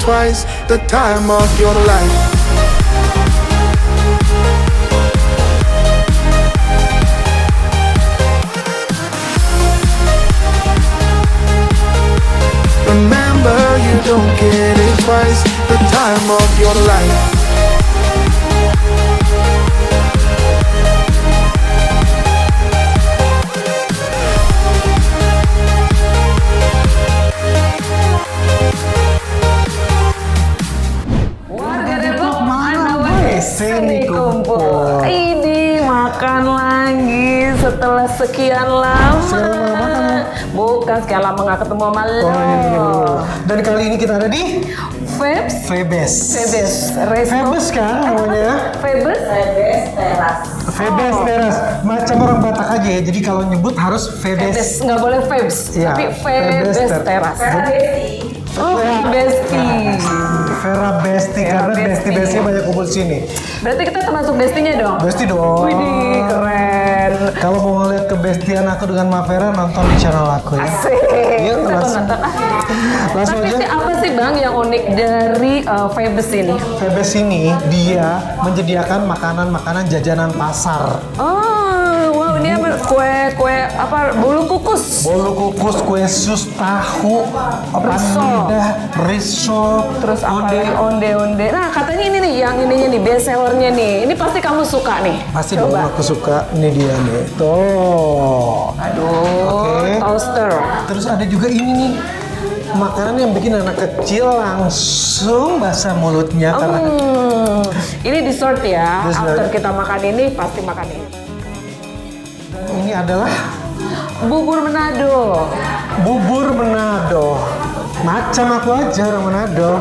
twice the time of your life. Remember, you don't get it twice the time of your life. Warga Depok mana sini kumpul. Ini makan lagi setelah sekian lama. Sekian lama makan. Bukan sekian lama nggak ketemu sama lo. Oh iya. Dan kali ini kita ada di Febes. Febes. Febes. Resto. Febes kan namanya? Febes. Febes teras. Febes teras. Macam orang Batak aja ya. Jadi kalau nyebut harus Febes. Febes. Nggak boleh Febes. Iya, Tapi Febes Febes teras. teras. Oh, Besti. Vera Besti karena Besti banyak kumpul sini. Berarti kita termasuk bestinya dong? Besti dong. Widih, keren. Kalau mau ngeliat kebestian aku dengan Ma Vera, nonton di channel aku ya. Asik. Yuk, Kita langsung. nonton. Langsung Tapi aja. apa sih Bang yang unik dari Febes ini? Febes ini dia menyediakan makanan-makanan jajanan pasar. Oh, wow, ini apa? Kue apa? Bolu kukus. Bolu kukus, kue sus, tahu, pandah, risol, Terus apa? Onde-onde. Nah, katanya ini nih, yang ininya nih, best sellernya nih. Ini pasti kamu suka nih. Pasti dong aku suka. Ini dia nih. Tuh. Aduh, Oke. toaster. Terus ada juga ini nih. Makanan yang bikin anak kecil langsung basah mulutnya karena Ini dessert ya. Dessert. After kita makan ini, pasti makan ini. ini adalah Bubur Manado. bubur Manado. Macam aku aja orang Manado.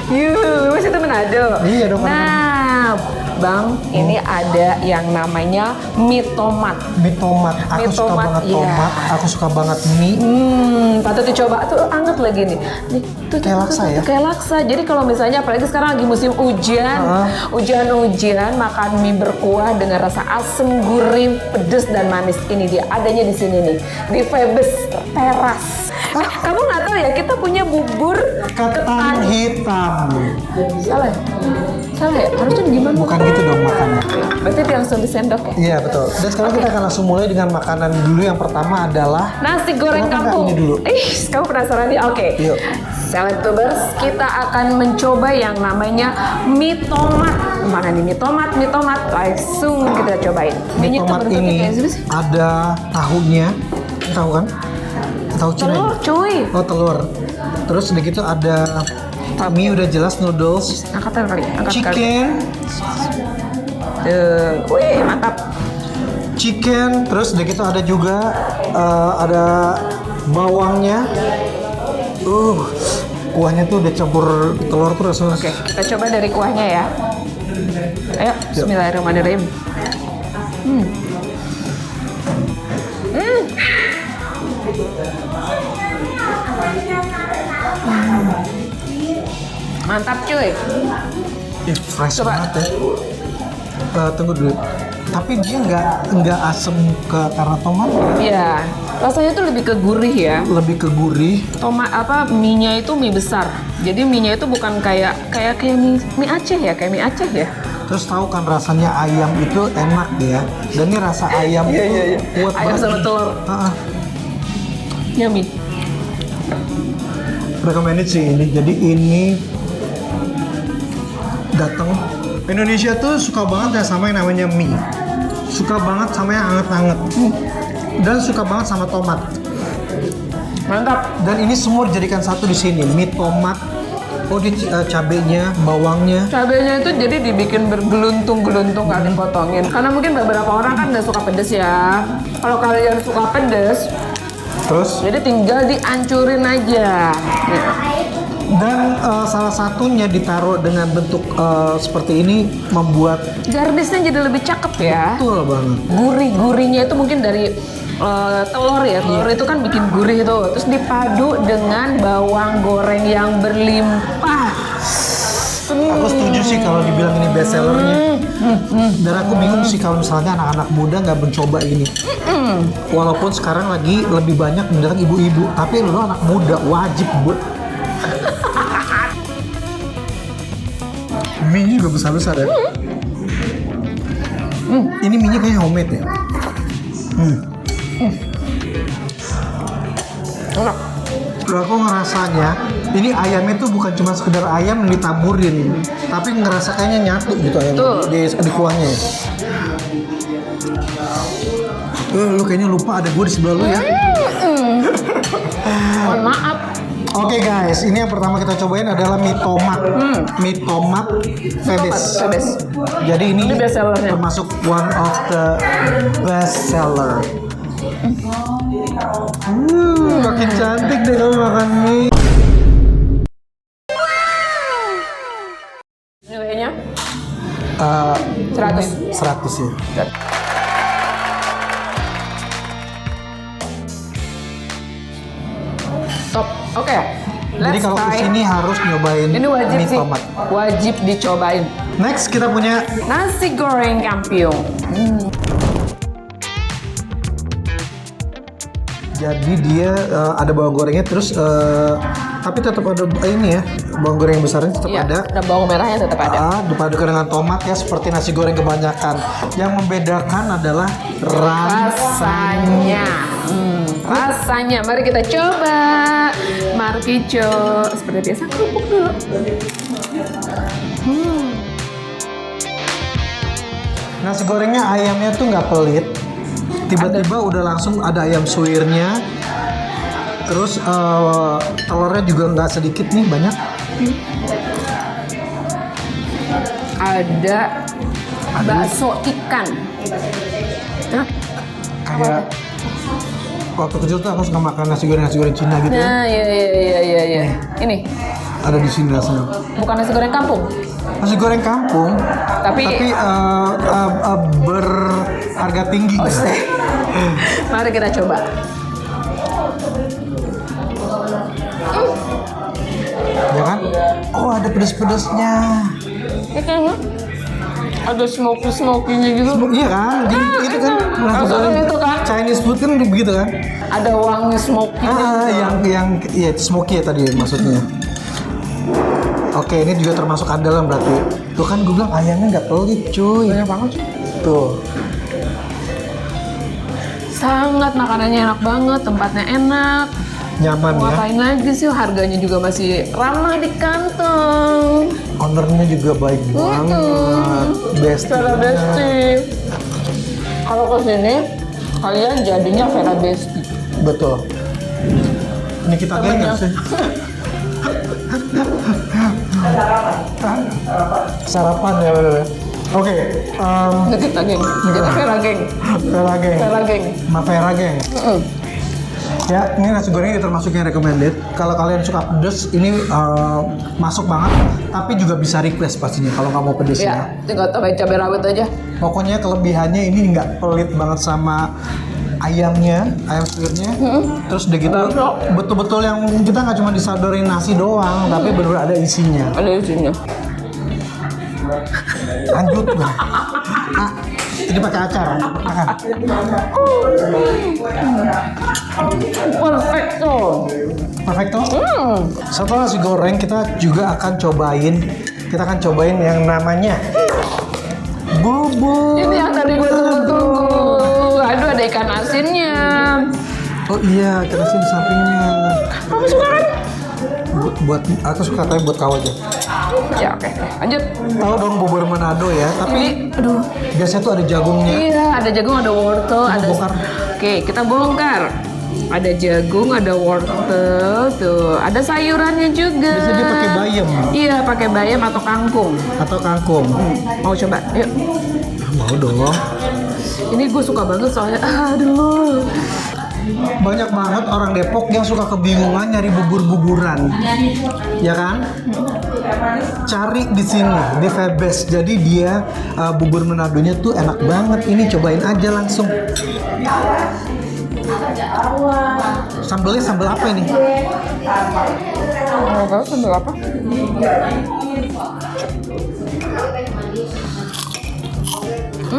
Yuh, mas itu Manado. Iya dong, Nah, Bang, ini ada yang namanya mie tomat. Mie tomat. Aku Mie suka tomat, banget iya. tomat. Aku suka banget mie. Patut dicoba tuh anget lagi nih. Nih, tuh, Kayak laksa ya? Kayak laksa. Jadi kalau misalnya apalagi sekarang lagi musim hujan, hujan-hujan makan mie berkuah dengan rasa asam, gurih, pedes dan manis. Ini dia adanya di sini nih di Febes Teras. Kamu nggak tahu ya kita punya bubur Ketan hitam. Salah ya? Salah ya? Harusnya gimana? Bukan gitu dong makannya. Berarti langsung disendok ya? Iya betul. Dan sekarang kita akan langsung mulai dengan makanan dulu. Yang pertama adalah Nasi goreng Kenapa nggak kampung. ini dulu? Kamu penasaran nih? Oke. Yuk. Selebtubers, kita akan mencoba yang namanya mie tomat. Mana nih mie tomat? Mie tomat langsung kita cobain. mie Kayaknya tomat bentuknya ini kayak gini sih. ada tahunya. Tahu kan? Tahu cina. Telur, cuy. Oh telur. Terus udah gitu ada mie udah jelas noodles, Angkatan kali, angkat kali. chicken, Wih, mantap. chicken. Terus udah gitu ada juga ada bawangnya. Kuahnya tuh udah campur telur terus. Oke, kita coba dari kuahnya ya. Ayo, bismillahirrahmanirrahim. Mantap cuy. Ih, fresh Coba. banget ya. Tunggu dulu. Tapi dia nggak asem karena tomat, Iya, rasanya tuh lebih ke gurih ya. lebih ke gurih. Tomat apa mie-nya itu mie besar. Jadi mie-nya itu bukan kayak mie Aceh ya, kayak mie Aceh ya. Terus tahu kan rasanya ayam itu enak ya. Dan ini rasa ayam itu kuat Ayam banget. sama telur. Yummy. Recommended sih ini. Jadi ini datang Indonesia tuh suka banget ya sama yang namanya mie. Suka banget sama yang anget-anget. Dan suka banget sama tomat. Mantap. Dan ini semua dijadikan satu di sini. Mie tomat. Oh, di cabenya, bawangnya. Cabenya itu jadi dibikin bergeluntung-geluntung, nggak dipotongin. Karena mungkin beberapa orang kan nggak suka pedes ya. Kalau kalian suka pedes, Terus jadi tinggal dihancurin aja. Ya. dan salah satunya ditaruh dengan bentuk seperti ini membuat Garnisnya jadi lebih cakep ya. betul banget. Gurih-gurihnya itu mungkin dari telur ya. Telur itu kan bikin gurih tuh. Terus dipadu dengan bawang goreng yang berlimpah. Aku setuju sih kalau dibilang ini best sellernya. Dan aku bingung sih kalau misalnya anak-anak muda nggak mencoba ini. Walaupun sekarang lagi lebih banyak mendatang ibu-ibu, tapi lu anak muda wajib buat. Mie juga besar-besar ya. Ini mie-nya kayaknya homemade ya. Enak. Loh, aku ngerasanya ini ayamnya tuh bukan cuma sekedar ayam yang ditaburin, tapi ngerasa kayaknya nyatu gitu ayam di kuahnya. Lu kayaknya lupa ada gue di sebelah lu ya. Mohon maaf. Oke guys, ini yang pertama kita cobain adalah mie tomat. Mie tomat Febes. Jadi ini best sellernya. termasuk one of the best seller. Makin cantik deh kalau makan mie. Nilainya 100 ya. Top. Oke. Jadi kalau kesini harus nyobain ini wajib mie sih. tomat. Wajib dicobain. Next kita punya Nasi goreng kampiung. jadi dia ada bawang gorengnya terus tapi tetap ada ini ya bawang goreng yang besarnya tetap Iya, ada. dan bawang merahnya tetap ada. Dipadukan dengan tomat ya seperti nasi goreng kebanyakan. Yang membedakan adalah Rasanya. Rasanya. Mari kita coba. Mari kita seperti biasa kerupuk dulu. Nasi gorengnya ayamnya tuh nggak pelit. Tiba-tiba udah langsung ada ayam suwirnya. Terus telurnya juga nggak sedikit nih, banyak. Ada bakso ikan. Hah? Kayak waktu kecil tuh aku suka makan nasi goreng Cina gitu. Nah, iya. Ini Ada di sini rasanya. bukan nasi goreng kampung. Nasi goreng kampung, Tapi berharga tinggi. Mari kita coba. Ya kan? Oh, ada pedas-pedasnya. Ada smoky-smoky-nya gitu. Iya kan? Itu kan nasi goreng itu kan. Chinese food kan begitu kan? Ada wangi smoky-nya. Yang iya smoky ya tadi maksudnya. Oke, ini juga termasuk andalan berarti. Tuh kan gue bilang ayamnya nggak pelit, cuy. Banyak banget sih. Tuh. Sangat makanannya enak banget, tempatnya enak. Nyaman ya. Ngapain lagi sih, harganya juga masih ramah di kantong. Ownernya juga baik banget. Best. Vera Besti. Kalau kesini, kalian jadinya Vera Besti. Betul. Ini kita geng sih. Sarapan ya bener. Oke. Kita geng, kita Vera geng. Vera geng. Vera geng. Ma Vera geng. Ya, ini nasi goreng ini termasuk yang recommended. Kalau kalian suka pedes, ini masuk banget. Tapi juga bisa request pastinya kalau nggak mau pedes ya. Ya, tinggal tambahin cabai rawit aja. Pokoknya kelebihannya ini nggak pelit banget sama ayamnya, ayam suwirnya. Terus udah gitu, betul-betul yang kita nggak cuma disadorin nasi doang, tapi bener-bener ada isinya. Ada isinya. Lanjut lah. Ini pakai acar, makan. Perfecto. Perfecto. Setelah nasi goreng kita juga akan cobain yang namanya bubur. Ini yang tadi gue tunggu-tunggu. Aduh, ada ikan asinnya. Oh iya, ikan asin di sampingnya. Kamu suka kan? Buat aku suka tapi buat kau aja. Ya oke. Lanjut. Tahu dong bubur Manado ya, tapi Ini, aduh. biasanya tuh ada jagungnya. Iya, ada jagung, ada wortel, ada. bongkar. Oke, kita bongkar. Ada jagung, ada wortel, tuh. Ada sayurannya juga. Biasanya dia pakai bayam Iya, pakai bayam atau kangkung. atau kangkung. Mau coba? Yuk. Mau dong. Ini gue suka banget soalnya. Aduh. Banyak banget orang Depok yang suka kebingungan nyari bubur-buburan. Ya kan? Cari di sini, di Febes. Jadi dia bubur Manadonya tuh enak banget. Ini cobain aja langsung. Sambelnya sambel apa ini? Nggak tahu sambal apa?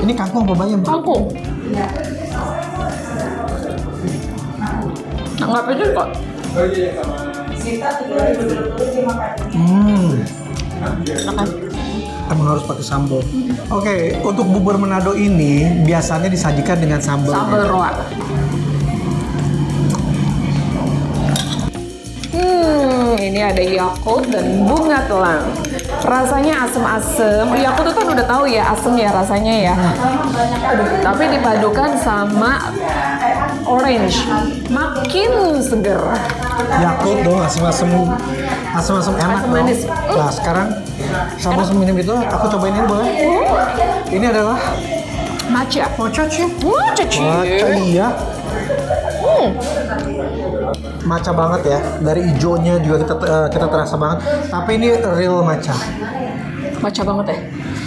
Ini kangkung apa bayam? Kangkung. Nggak pedes kok. Hmm. Makan. emang harus pakai sambal. Oke, untuk bubur Manado ini biasanya disajikan dengan sambal. Sambal roa. Ini ada Yakult dan bunga telang. Rasanya asem-asem. Yakult itu kan udah tahu ya asem ya rasanya ya. Aduh, tapi dipadukan sama orange, makin seger. Yakult dong, asam-asam enak Asam dong. manis. Nah sekarang sama minum itu aku cobain ini boleh? Ini adalah Matcha. matcha sih. Matcha. Matcha iya. Matcha banget ya. Dari hijaunya juga kita terasa banget. Tapi ini real matcha. Matcha banget ya.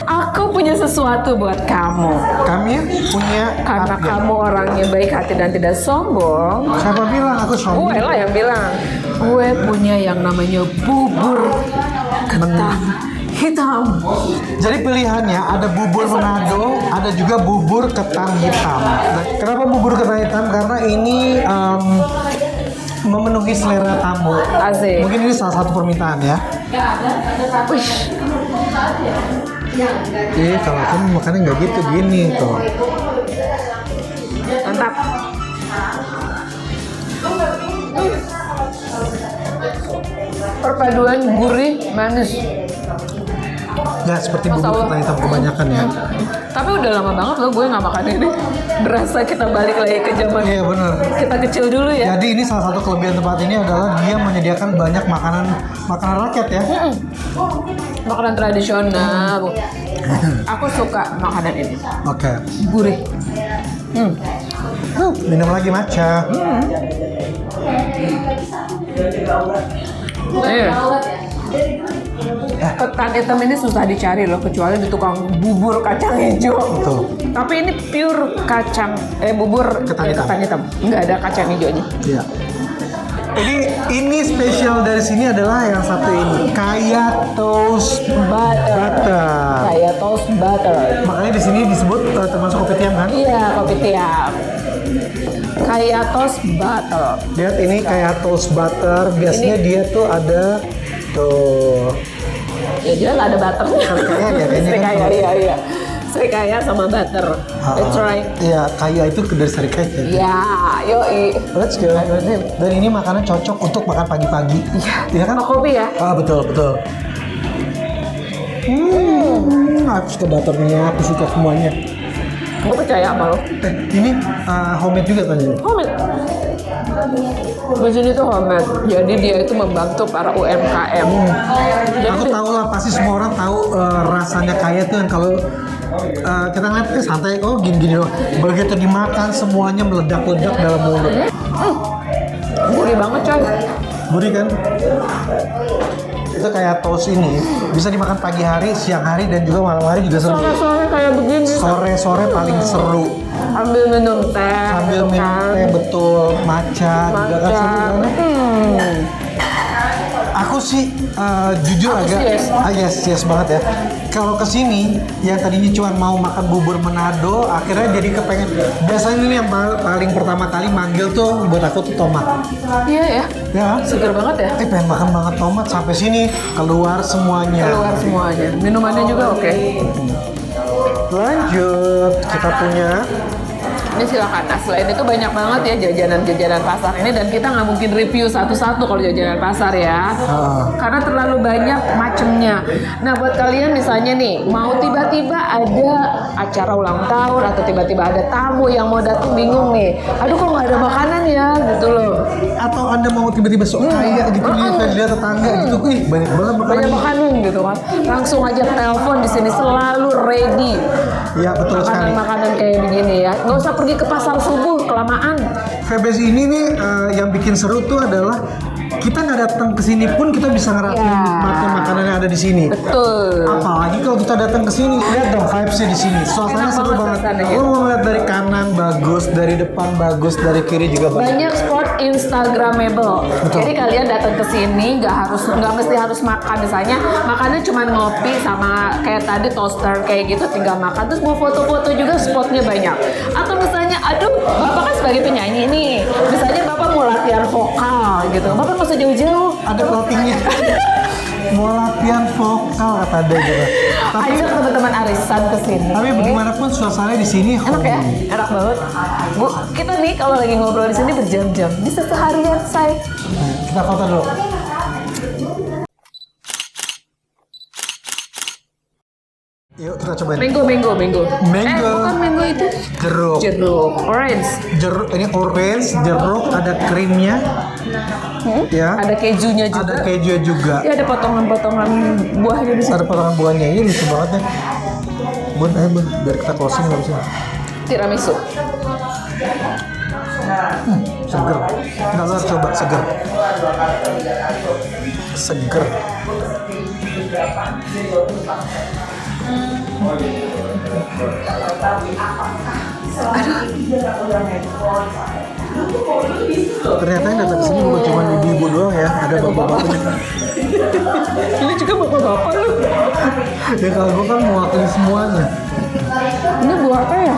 Aku punya sesuatu buat kamu. Kami punya Karena apa? kamu orangnya baik hati dan tidak sombong. Siapa bilang aku sombong? Gue lah yang bilang. Gue punya yang namanya bubur ketan hitam. Jadi pilihannya ada bubur Manado, ada juga bubur ketan hitam. Nah, kenapa bubur ketan hitam? Karena ini memenuhi selera tamu. Asik. Mungkin ini salah satu permintaan ya. Wih, Kalau kamu makannya nggak gitu gini tuh. mantap. Perpaduan gurih manis. Nggak seperti bubur Masya Allah. ketan hitam kebanyakan ya. Tapi udah lama banget loh gue nggak makan ini. Berasa kita balik lagi ke zaman Iya benar. kita kecil dulu ya. Jadi ini salah satu kelebihan tempat ini adalah dia menyediakan banyak makanan rakyat ya. Makanan tradisional. Aku suka makanan ini. Oke. Gurih. Minum lagi matcha. Ketan hitam ini susah dicari loh, kecuali di tukang bubur kacang hijau. Betul. Tapi ini pure kacang, bubur Ketan hitam. ketan hitam. Nggak ada kacang hijaunya. Iya. Ini spesial dari sini adalah yang satu ini, kaya toast butter. Kayak toast butter. Makanya di sini disebut termasuk kopi tiam kan? Iya, kopi tiam. Kayak toast butter. Lihat ini kayak toast butter. Biasanya dia tuh ada tuh. Ya jelas ada butternya. Serikaya ya, kayaknya kan. Serikaya, iya. Serikaya sama butter. That's right. Iya, kaya itu dari serikaya. Ya, yoi. Let's go. Dan ini makanan cocok untuk makan pagi-pagi. Iya kan? Sama kopi ya. Betul. Aku suka butternya, aku suka semuanya. Gue percaya sama lo. Ini homemade juga kan ini? Homemade. Di sini tuh homemade. Jadi dia itu membantu para UMKM. Jadi Aku tahu lah, pasti semua orang tahu rasanya kaya tuh kan kalau kita ngeliat santai, oh gini-gini loh. Begitu dimakan semuanya meledak-ledak dalam mulut. gurih banget coy. Gurih kan? Itu kayak toast ini bisa dimakan pagi hari, siang hari, dan juga malam hari juga seru. Sore-sore kayak begini. Sore-sore paling seru. Ambil minum teh. Sambil gitu minum kan. teh, betul, matcha juga kan seru kan? Aku sih jujur Aku agak sih yes banget ya. Kalau kesini yang tadinya cuma mau makan bubur Manado, akhirnya jadi kepengen. Biasanya ini yang paling pertama kali manggil tuh buat aku tuh tomat. Iya ya. Ya. Seger banget ya. Pengen makan banget tomat sampai sini keluar semuanya. Keluar semuanya. Minumannya juga oke. Lanjut, kita punya Ini silakan. Nah, selain itu banyak banget ya jajanan-jajanan pasar ini, dan kita nggak mungkin review satu-satu kalau jajanan pasar ya. Karena terlalu banyak macemnya. Nah, buat kalian misalnya nih, mau tiba-tiba ada acara ulang tahun atau tiba-tiba ada tamu yang mau datang bingung nih. Aduh, kok nggak ada makanan ya? Gitu loh. atau Anda mau tiba-tiba sok kaya gitu nih, lihat tetangga gitu, banyak banget makanan. Banyak makanan gitu kan. Langsung aja telepon di sini selalu ready. Ya, betul sekali. Makanan-makanan kayak begini ya. Nggak usah pergi ke pasar subuh kelamaan. VBS ini nih yang bikin seru tuh adalah kita nggak datang ke sini pun kita bisa ngerasain Ya. makan makanan yang ada di sini. Betul. Apalagi kalau kita datang ke sini, lihat dong vibes-nya di sini. Suasananya Enak seru banget banget. suasananya. Lo mau ngeliat dari kanan bagus, dari depan bagus, dari kiri juga bagus. Banyak spot instagramable. Betul. Jadi kalian datang ke sini nggak mesti harus makan, misalnya makannya cuma ngopi sama kayak tadi toaster kayak gitu, tinggal makan terus mau foto-foto juga, spotnya banyak. Atau misalnya aduh bapak kan sebagai penyanyi nih, misalnya bapak mau latihan vokal gitu, bapak nggak usah jauh-jauh. Ada clothingnya. mau latihan vokal kata dia juga. Tapi Ajak teman-teman arisan ke sini. tapi bagaimanapun suasananya di sini Enak ya? Enak banget. Bu, kita nih kalau lagi ngobrol di sini berjam-jam. Bisa seharian, say. Kita foto dulu. Yuk kita cobain. Mango. Mango. Bukan mango itu. Jeruk. Jeruk. Orange. Jeruk ini orange, jeruk ada krimnya. Ya. Ada kejunya juga. Ada keju juga. Ya, ada potongan-potongan buahnya di sini. Ada potongan buahnya ini lucu banget ya. Bun, biar kita closing nggak bisa. Tiramisu. Seger. Kita harus coba seger. Seger. Ternyata yang datang ke sini bukan cuma ibu-ibu doang ya, ada bapak-bapaknya. Ini juga bapak-bapak loh. Ya kalau gue kan mewakili semuanya. Ini buah apa ya?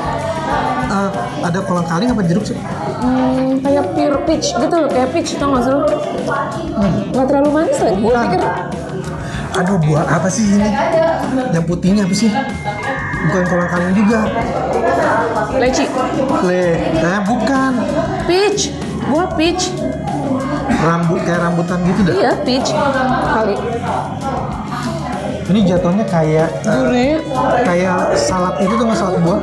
Ada kolang kaling apa jeruk sih? Kayak pure peach gitu loh, kayak peach tau gak sih lo? Nggak terlalu manis lagi. Gue Bukan. pikir Aduh, buah apa sih ini? Yang putihnya apa sih? Bukan kolang kaling juga. leci. Bukan. Peach. Buah peach. Kayak rambutan gitu dah. Iya, peach. Kali. Ini jatuhnya kayak Gurih. kayak salad itu tuh, salad buah.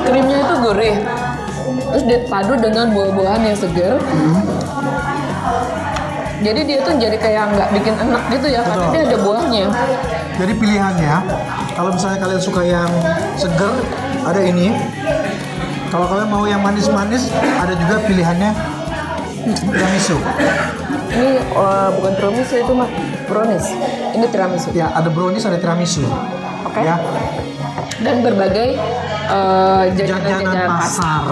Krimnya itu gurih. Terus dipadu dengan buah-buahan yang segar. Jadi dia tuh jadi kayak nggak bikin enak gitu ya, karena Betul. dia ada buahnya. Jadi pilihannya, kalau misalnya kalian suka yang seger, ada ini. Kalau kalian mau yang manis-manis, ada juga pilihannya tiramisu. Ini bukan tiramisu, itu mah brownies. Ini tiramisu. Ya, ada brownies, ada tiramisu. Oke. Ya, Dan berbagai jajanan jajanan pasar.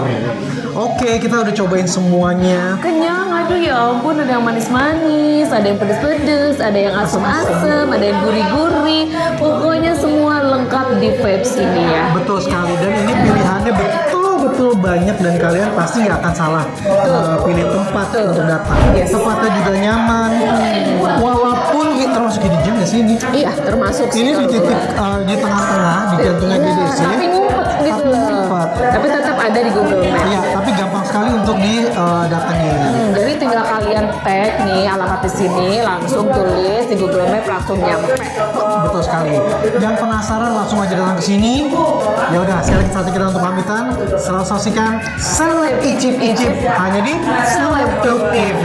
Oke, kita udah cobain semuanya. Kenyang, aduh ya ampun, ada yang manis-manis, ada yang pedes-pedes, ada yang asam-asam, ada yang gurih-gurih. Pokoknya semua lengkap di Vibes ini ya. Betul sekali, dan ini pilihannya betul banyak dan kalian pasti nggak akan salah pilih tempat untuk datang. Yes. Tempatnya juga nyaman, walaupun termasuk di jam ya sini. Iya, termasuk Ini di titik di tengah-tengah, di jantungnya Iya, GDC. tapi ngumpet gitu Tapi loh. ngumpet. Tapi tetap ada di Google Maps. Iya, tapi gampang sekali untuk didatengin. Jadi tinggal kalian tag nih alamat di sini, langsung tulis di Google Maps, langsung nyampe. Betul sekali. Dan penasaran langsung aja datang ke sini. Ya udah, sekali lagi kita untuk pamitan. Selalu saksikan Seleb Icip-Icip hanya di Seleb TV.